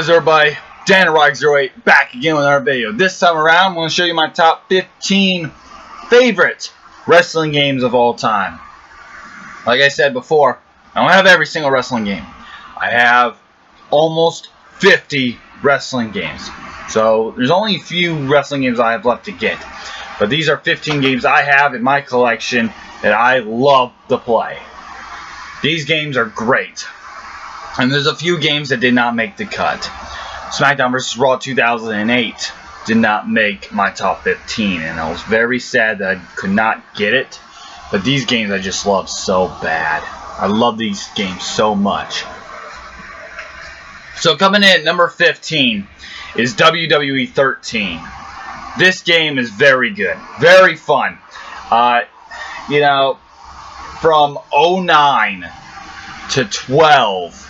What is up, everybody? DanRock08 back again with another video. This time around, I'm going to show you my top 15 favorite wrestling games of all time. Like I said before, I don't have every single wrestling game. I have almost 50 wrestling games. So there's only a few wrestling games I have left to get. But these are 15 games I have in my collection that I love to play. These games are great. And there's a few games that did not make the cut. SmackDown vs. Raw 2008 did not make my top 15. And I was very sad that I could not get it. But these games I just love so bad. I love these games so much. So coming in at number 15 is WWE 13. This game is very good. Very fun. You know, from 09 to 12...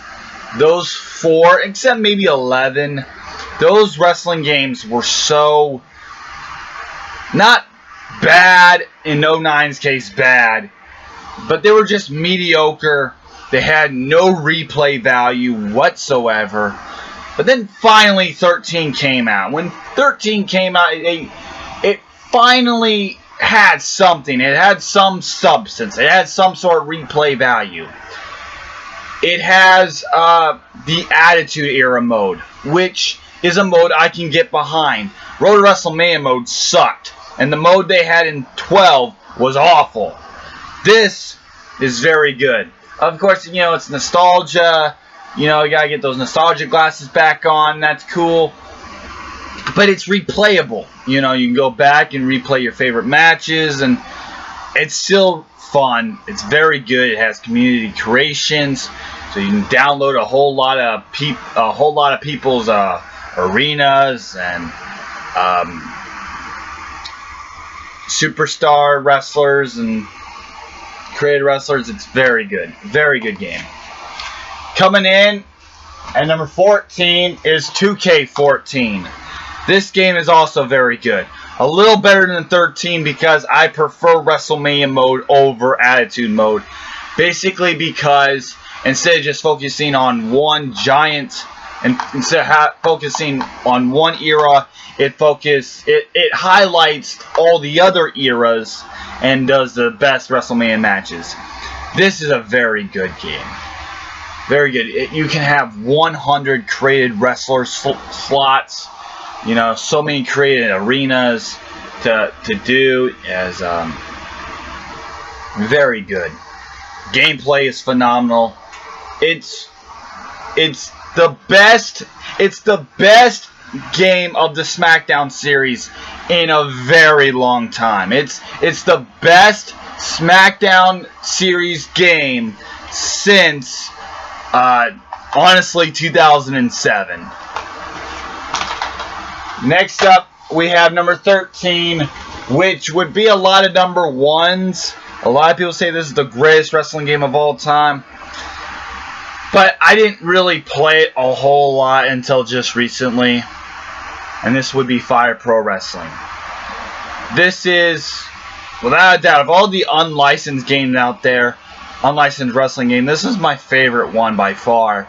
those four, except maybe 11, those wrestling games were so not bad, in 09's case bad, but they were just mediocre. They had no replay value whatsoever. But then finally 13 came out. When 13 came out, it finally had something. It had some substance. It had some sort of replay value. It has the Attitude Era mode, which is a mode I can get behind. Road to WrestleMania mode sucked, and the mode they had in 12 was awful. This is very good. Of course, you know, it's nostalgia. You know, you gotta get those nostalgia glasses back on. That's cool. But it's replayable. You know, you can go back and replay your favorite matches, and it's still fun. It's very good. It has community creations, so you can download a whole lot of people's arenas and superstar wrestlers and created wrestlers. It's very good. Very good game. Coming in at number 14 is 2K14. This game is also very good. A little better than 13 because I prefer WrestleMania mode over Attitude mode. Basically because instead of just focusing on one giant, and instead of focusing on one era, it highlights all the other eras and does the best WrestleMania matches. This is a very good game. Very good. You can have 100 created wrestler slots. You know, so many created arenas to do as very good. Gameplay is phenomenal. It's the best game of the SmackDown series in a very long time. It's the best SmackDown series game since honestly 2007. Next up, we have number 13, which would be a lot of number ones. A lot of people say this is the greatest wrestling game of all time. But I didn't really play it a whole lot until just recently. And this would be Fire Pro Wrestling. This is, without a doubt, of all the unlicensed games out there, unlicensed wrestling game, this is my favorite one by far.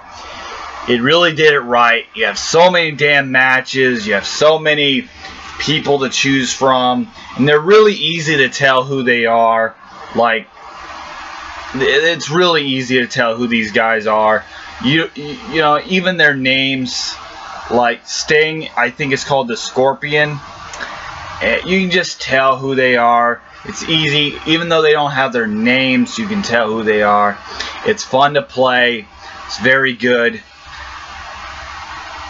It really did it right. You have so many damn matches. You have so many people to choose from. And they're really easy to tell who they are. Like, it's really easy to tell who these guys are. You know, even their names, like Sting, I think it's called the Scorpion. You can just tell who they are. It's easy. Even though they don't have their names, you can tell who they are. It's fun to play. It's very good.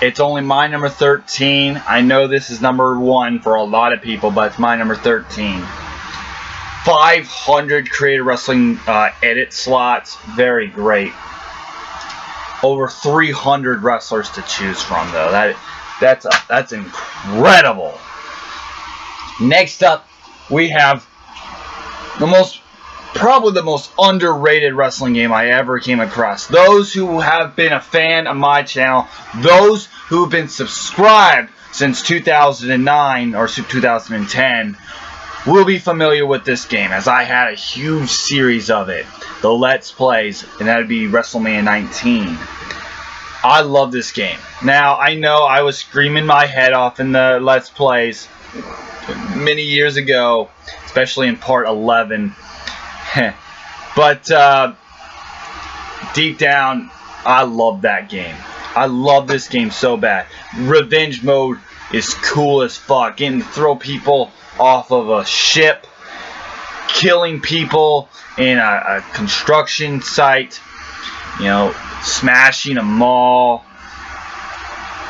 It's only my number 13. I know this is number 1 for a lot of people, but it's my number 13. 500 creative wrestling edit slots. Very great. Over 300 wrestlers to choose from, though. That's incredible. Next up, we have probably the most underrated wrestling game I ever came across. Those who have been a fan of my channel, those who have been subscribed since 2009 or 2010, will be familiar with this game, as I had a huge series of it, the Let's Plays, and that would be WrestleMania 19. I love this game. Now, I know I was screaming my head off in the Let's Plays many years ago, especially in part 11. But deep down, I love that game. I love this game so bad. Revenge mode is cool as fuck. Getting to throw people off of a ship, killing people in a construction site, you know, smashing a mall.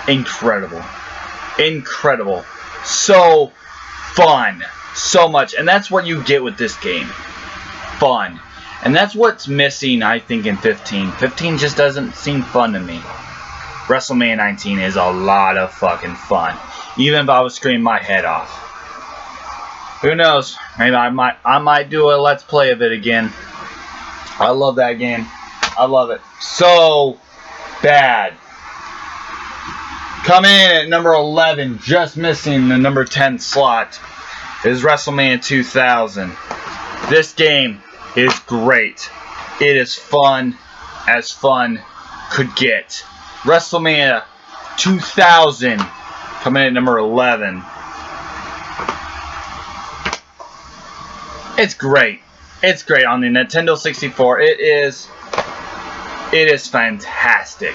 Incredible. Incredible. So fun. So much. And that's what you get with this game. Fun. And that's what's missing, I think, in 15. 15 just doesn't seem fun to me. WrestleMania 19 is a lot of fucking fun. Even if I was screaming my head off. Who knows? Maybe I might do a Let's Play of it again. I love that game. I love it so bad. Coming in at number 11, just missing the number 10 slot, is WrestleMania 2000. This game is great. It is fun as fun could get. WrestleMania 2000 coming in at number 11. It's great. It's great on the Nintendo 64. It is fantastic.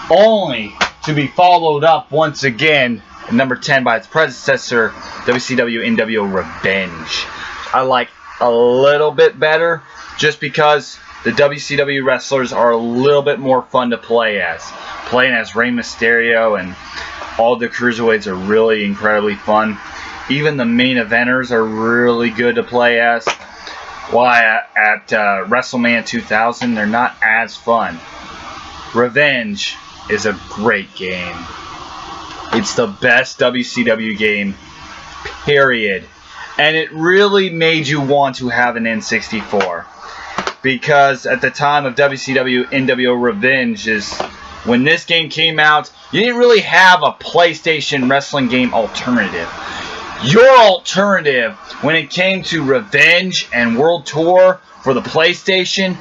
Only to be followed up once again at number 10 by its predecessor, WCW NWO Revenge. I like a little bit better just because the WCW wrestlers are a little bit more fun to play as. Playing as Rey Mysterio and all the cruiserweights are really incredibly fun. Even the main eventers are really good to play as. While at WrestleMania 2000, they're not as fun. Revenge is a great game. It's the best WCW game, period. And it really made you want to have an N64. Because at the time of WCW NWO Revenge is when this game came out, you didn't really have a PlayStation wrestling game alternative. Your alternative when it came to Revenge and World Tour for the PlayStation,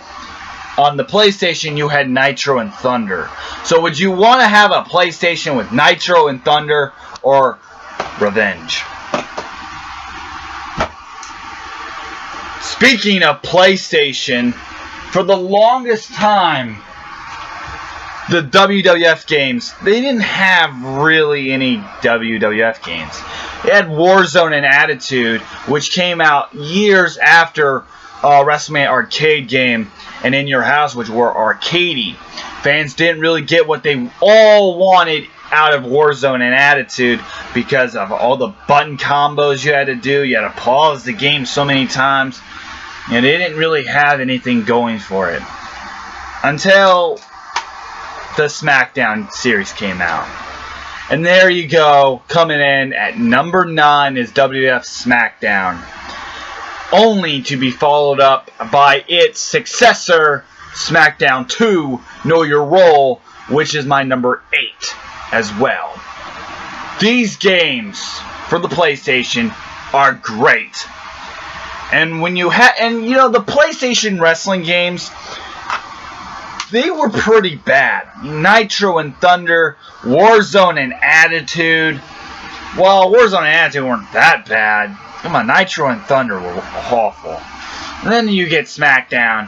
on the PlayStation you had Nitro and Thunder. So would you want to have a PlayStation with Nitro and Thunder or Revenge? Speaking of PlayStation, for the longest time, the WWF games, they didn't have really any WWF games. They had Warzone and Attitude, which came out years after WrestleMania Arcade game and In Your House, which were arcadey. Fans didn't really get what they all wanted out of Warzone and Attitude because of all the button combos you had to do. You had to pause the game so many times. And they didn't really have anything going for it. Until the SmackDown series came out. And there you go, coming in at number 9 is WWF SmackDown. Only to be followed up by its successor, SmackDown 2, Know Your Role, which is my number 8 as well. These games for the PlayStation are great. And when you the PlayStation wrestling games, they were pretty bad. Nitro and Thunder, Warzone and Attitude. Well, Warzone and Attitude weren't that bad. Come on, Nitro and Thunder were awful. And then you get SmackDown.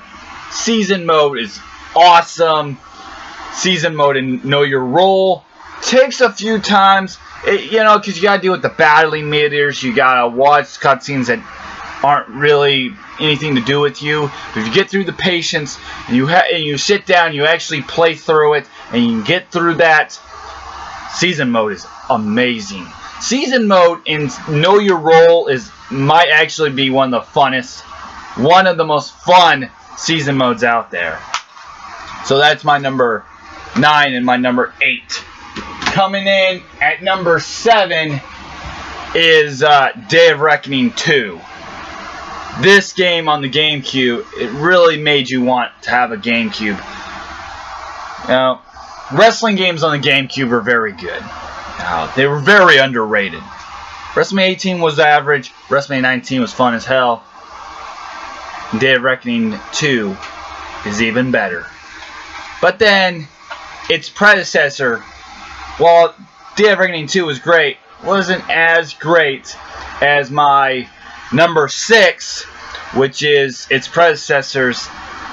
Season mode is awesome. Season mode in Know Your Role takes a few times, because you gotta deal with the battling meters. You gotta watch cutscenes that aren't really anything to do with you. But if you get through the patience and you sit down, you actually play through it, and you can get through that. Season mode is amazing. Season mode in Know Your Role might actually be one of the funnest, one of the most fun season modes out there. So that's my number 9 and my number 8. Coming in at number 7 is Day of Reckoning 2. This game on the GameCube, it really made you want to have a GameCube. Now, wrestling games on the GameCube are very good. They were very underrated. WrestleMania 18 was average. WrestleMania 19 was fun as hell. Day of Reckoning 2 is even better. But then, its predecessor, while Day of Reckoning 2 was great, wasn't as great as my number 6, which is its predecessor's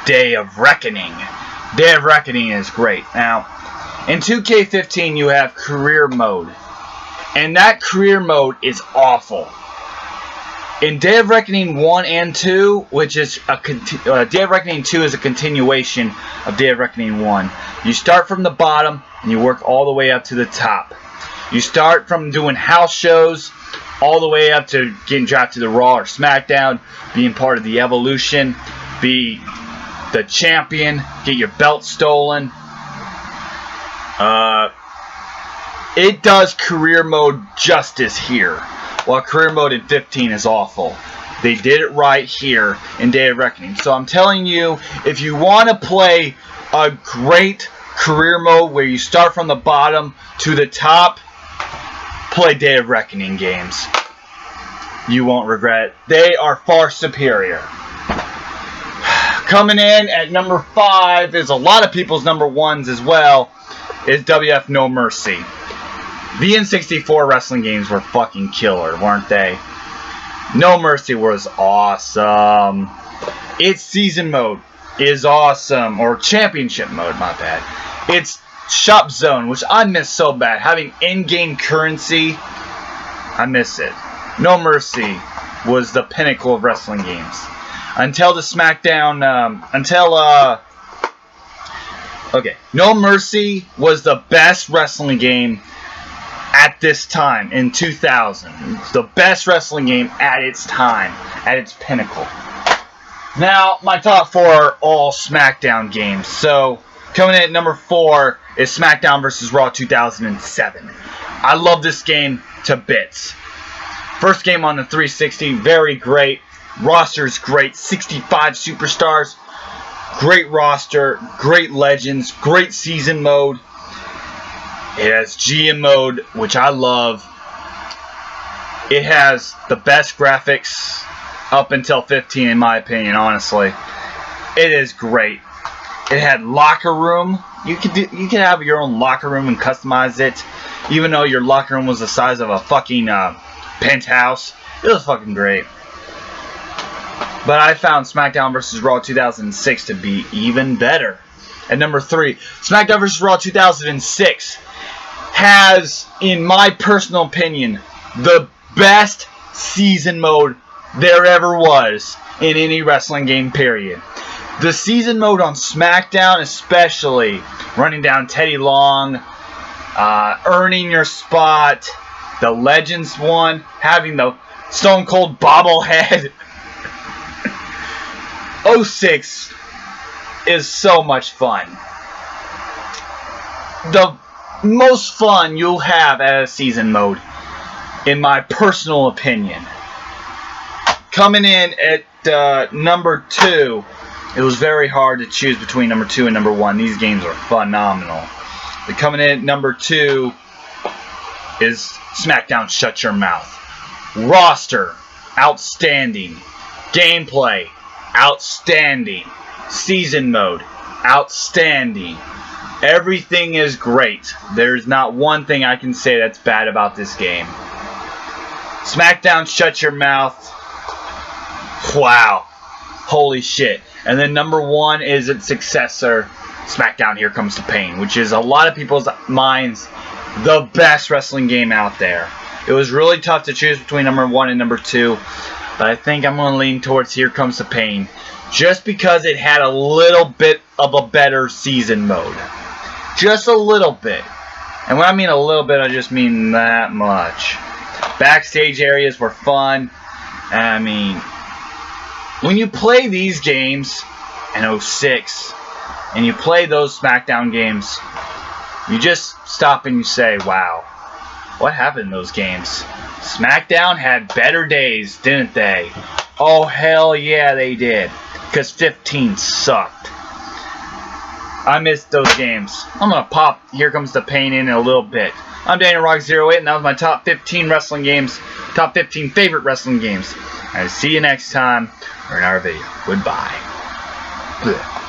Day of Reckoning. Day of Reckoning is great. Now, in 2K15 you have career mode, and that career mode is awful. In Day of Reckoning 1 and 2, which is Day of Reckoning 2 is a continuation of Day of Reckoning 1. You start from the bottom and you work all the way up to the top. You start from doing house shows all the way up to getting drafted to Raw or SmackDown, being part of the Evolution, be the champion, get your belt stolen. It does career mode justice here, while career mode in 15 is awful. They did it right here in Day of Reckoning. So I'm telling you, if you want to play a great career mode where you start from the bottom to the top, play Day of Reckoning games. You won't regret it. They are far superior. Coming in at number 5 is a lot of people's number 1s as well, is WF No Mercy. The N64 wrestling games were fucking killer, weren't they? No Mercy was awesome. Its season mode is awesome. Or championship mode, my bad. It's Shop Zone, which I miss so bad. Having in-game currency, I miss it. No Mercy was the pinnacle of wrestling games. Until the SmackDown, okay. No Mercy was the best wrestling game at this time, in 2000. The best wrestling game at its time, at its pinnacle. Now, my top 4 are all SmackDown games. So, coming in at number 4 is SmackDown vs. Raw 2007. I love this game to bits. First game on the 360, very great. Roster's great, 65 superstars. Great roster, great legends, great season mode. It has GM mode, which I love. It has the best graphics up until 15, in my opinion, honestly. It is great. It had locker room. You could have your own locker room and customize it, even though your locker room was the size of a fucking penthouse. It was fucking great. But I found SmackDown vs. Raw 2006 to be even better. At number 3, SmackDown vs. Raw 2006 has, in my personal opinion, the best season mode there ever was in any wrestling game, period. The season mode on SmackDown, especially, running down Teddy Long, earning your spot, the Legends one, having the Stone Cold bobblehead. 06 is so much fun. The most fun you'll have at a season mode, in my personal opinion. Coming in at number 2, it was very hard to choose between number 2 and number 1. These games are phenomenal. But coming in at number 2 is SmackDown Shut Your Mouth. Roster, outstanding. Gameplay, outstanding. Season mode, outstanding. Everything is great. There's not one thing I can say that's bad about this game. SmackDown Shut Your Mouth. Wow. Holy shit. And then number 1 is its successor, SmackDown Here Comes the Pain, which is a lot of people's minds the best wrestling game out there. It was really tough to choose between number 1 and number 2, but I think I'm going to lean towards Here Comes the Pain, just because it had a little bit of a better season mode. Just a little bit. And when I mean a little bit, I just mean that much. Backstage areas were fun. I mean, when you play these games in 06, and you play those SmackDown games, you just stop and you say, wow, what happened in those games? SmackDown had better days, didn't they? Oh, hell yeah, they did. Because 15 sucked. I missed those games. I'm going to pop Here Comes the Pain in a little bit. I'm DanielRock08, and that was my top 15 wrestling games. Top 15 favorite wrestling games. I'll see you next time or in our video. Goodbye. Blech.